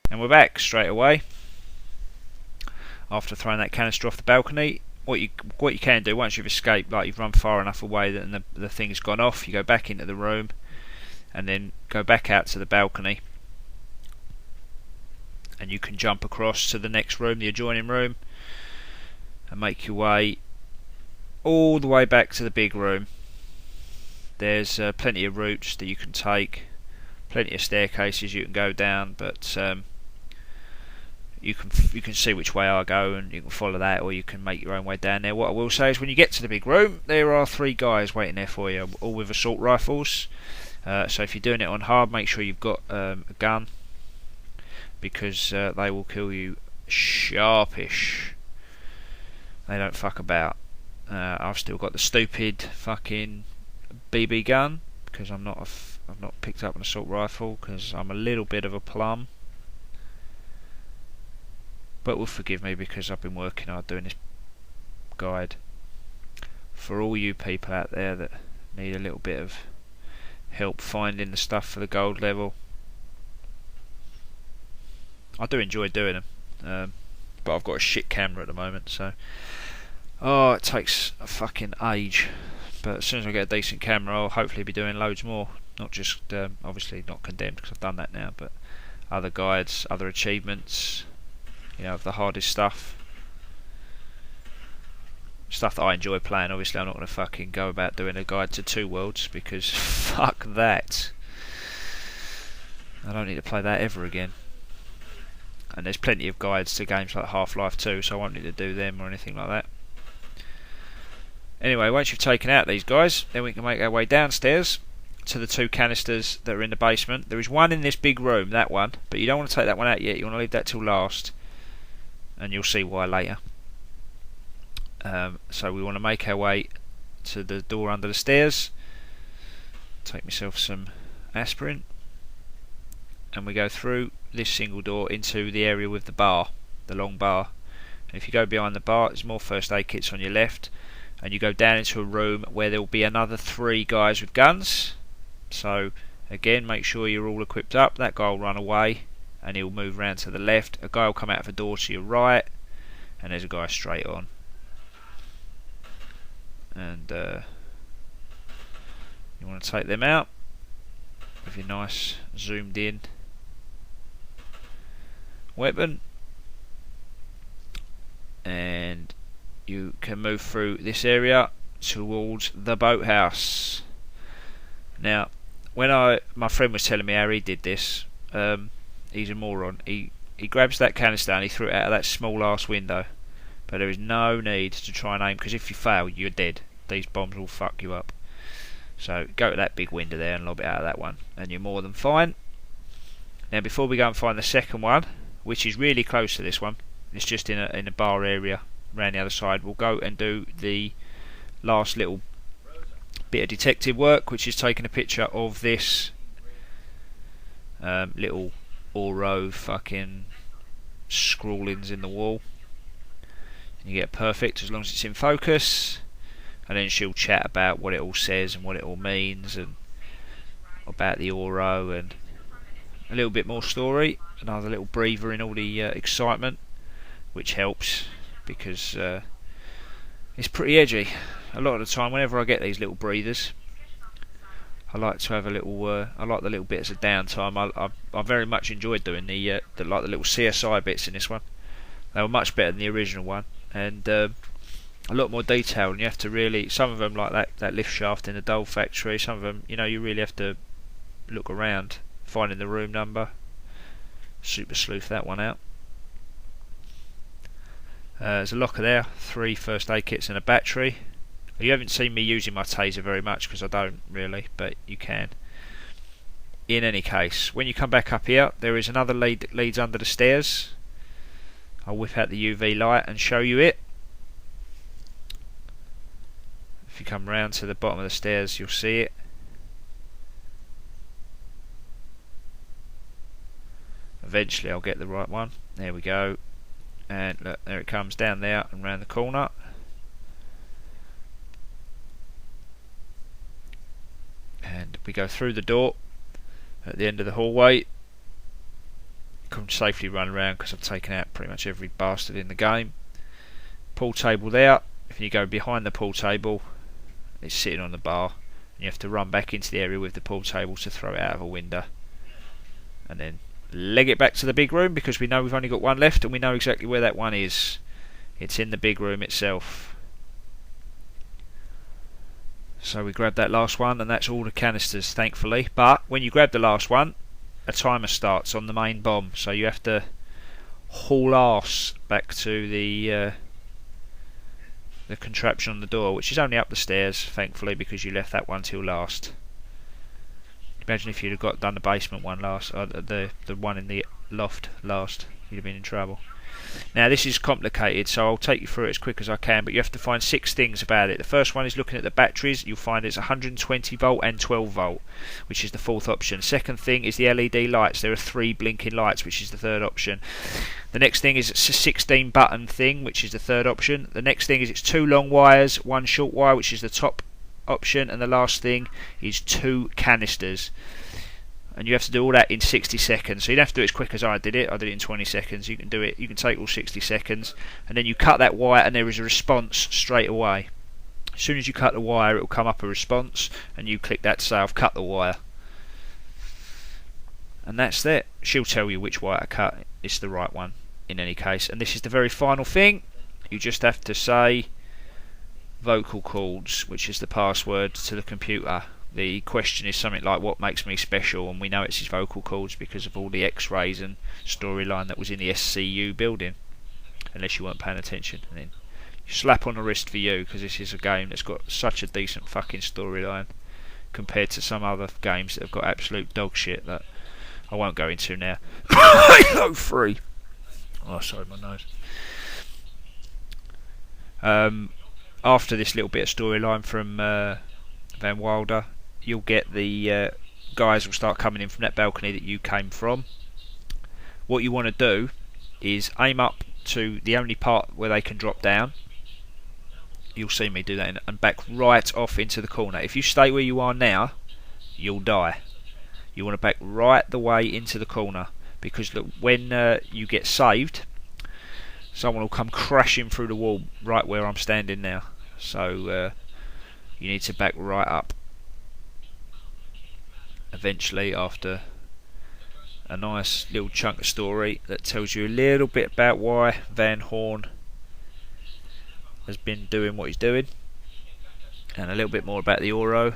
And we're back straight away after throwing that canister off the balcony. What you can do once you've escaped, like you've run far enough away that the thing's gone off, you go back into the room and then go back out to the balcony, and you can jump across to the next room, the adjoining room, and make your way all the way back to the big room. There's plenty of routes that you can take, plenty of staircases you can go down, but you can see which way I go and you can follow that, or you can make your own way down there. What I will say is when you get to the big room, there are 3 guys waiting there for you, all with assault rifles. So if you're doing it on hard, make sure you've got a gun, because they will kill you sharpish. They don't fuck about. I've still got the stupid fucking BB gun because I've not picked up an assault rifle because I'm a little bit of a plum. But will forgive me because I've been working hard doing this guide for all you people out there that need a little bit of help finding the stuff for the gold level. I do enjoy doing them, but I've got a shit camera at the moment, so it takes a fucking age. But as soon as I get a decent camera, I'll hopefully be doing loads more. Not just obviously not Condemned because I've done that now, but other guides, other achievements. You know, of the hardest stuff that I enjoy playing. Obviously I'm not going to fucking go about doing a guide to 2 worlds because fuck that. I don't need to play that ever again. And there's plenty of guides to games like Half-Life 2, so I won't need to do them or anything like that. Anyway, once you've taken out these guys, then we can make our way downstairs to the 2 canisters that are in the basement. There is one in this big room, that one, but you don't want to take that one out yet. You want to leave that till last, and you'll see why later. So we want to make our way to the door under the stairs. Take myself some aspirin, and we go through this single door into the area with the bar, the long bar. And if you go behind the bar, there's more first aid kits on your left, and you go down into a room where there will be another 3 guys with guns. So again, make sure you're all equipped up. That guy will run away and he'll move round to the left. A guy will come out of a door to your right, and there's a guy straight on. And you want to take them out with your nice zoomed in weapon, and you can move through this area towards the boathouse. Now, when my friend was telling me how he did this, he's a moron. He grabs that canister and he threw it out of that small ass window. But there is no need to try and aim, because if you fail, you're dead. These bombs will fuck you up. So go to that big window there and lob it out of that one, and you're more than fine. Now, before we go and find the second one, which is really close to this one, it's just in a bar area around the other side, we'll go and do the last little bit of detective work, which is taking a picture of this little Oro fucking scrawlings in the wall. And you get perfect as long as it's in focus, and then she'll chat about what it all says and what it all means, and about the Oro, and a little bit more story, another little breather in all the excitement, which helps because it's pretty edgy. A lot of the time, whenever I get these little breathers, I like to have a little. I like the little bits of downtime. I very much enjoyed doing the little CSI bits in this one. They were much better than the original one, and a lot more detail. And you have to really, some of them like that lift shaft in the doll factory. Some of them, you really have to look around, finding the room number. Super sleuth that one out. There's a locker there, 3 first aid kits and a battery. You haven't seen me using my taser very much because I don't really, but you can. In any case, when you come back up here, there is another lead that leads under the stairs. I'll whip out the UV light and show you it. If you come round to the bottom of the stairs, you'll see it. Eventually I'll get the right one. There we go. And look, there it comes down there and round the corner. And we go through the door at the end of the hallway, can safely run around because I've taken out pretty much every bastard in the game. Pool table there. If you go behind the pool table, it's sitting on the bar. You have to run back into the area with the pool table to throw it out of a window, and then leg it back to the big room, because we know we've only got one left and we know exactly where that one is. It's in the big room itself. So we grab that last one, and that's all the canisters, thankfully. But when you grab the last one, a timer starts on the main bomb, so you have to haul arse back to the contraption on the door, which is only up the stairs, thankfully, because you left that one till last. Imagine if you'd have done the basement one last, or the one in the loft last, you'd have been in trouble. Now this is complicated, so I'll take you through it as quick as I can, but you have to find 6 things about it. The first one is looking at the batteries. You'll find it's 120 volt and 12 volt, which is the fourth option. Second thing is the LED lights. There are 3 blinking lights, which is the third option. The next thing is it's a 16 button thing, which is the third option. The next thing is it's 2 long wires, 1 short wire, which is the top option, and the last thing is 2 canisters. And you have to do all that in 60 seconds. So you don't have to do it as quick as I did it. I did it in 20 seconds. You can do it. You can take all 60 seconds, and then you cut that wire, and there is a response straight away. As soon as you cut the wire, it will come up a response, and you click that to say I've cut the wire. And that's it. She'll tell you which wire to cut. It's the right one in any case. And this is the very final thing. You just have to say vocal cords, which is the password to the computer. The question is something like, what makes me special? And we know it's his vocal cords because of all the X-rays and storyline that was in the SCU building, unless you weren't paying attention. And then you slap on the wrist for you, because this is a game that's got such a decent fucking storyline compared to some other games that have got absolute dog shit that I won't go into now. Halo 3. Oh, sorry, my nose. After this little bit of storyline from Van Wilder, you'll get the guys will start coming in from that balcony that you came from. What you want to do is aim up to the only part where they can drop down. You'll see me do that, and back right off into the corner. If you stay where you are now, you'll die. You want to back right the way into the corner, because look, when you get saved, someone will come crashing through the wall right where I'm standing now. So you need to back right up. Eventually, after a nice little chunk of story that tells you a little bit about why Van Horn has been doing what he's doing, and a little bit more about the Oro,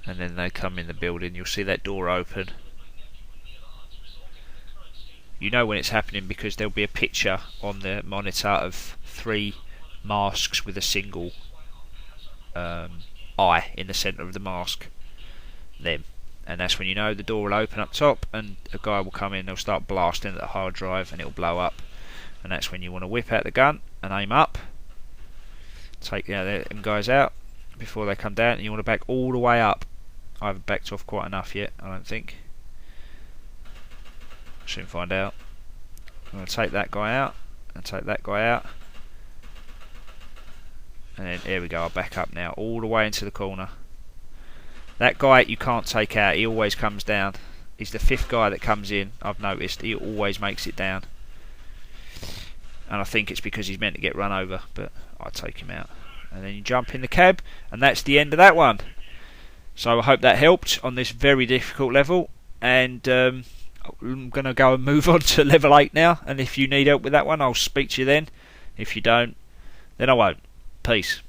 and then they come in the building. You'll see that door open. You know when it's happening because there'll be a picture on the monitor of 3 masks with a single eye in the centre of the mask. Them. And that's when you know the door will open up top, and a guy will come in. They'll start blasting at the hard drive, and it'll blow up. And that's when you want to whip out the gun and aim up, take them guys out before they come down, and you want to back all the way up. I haven't backed off quite enough yet, I don't think. Soon find out. I'm going to take that guy out and take that guy out, and then here we go. I'll back up now all the way into the corner. That guy you can't take out. He always comes down. He's the 5th guy that comes in. I've noticed he always makes it down, and I think it's because he's meant to get run over, but I'll take him out. And then you jump in the cab, and that's the end of that one. So I hope that helped on this very difficult level, and I'm going to go and move on to level 8 now, and if you need help with that one, I'll speak to you then. If you don't, then I won't. Peace.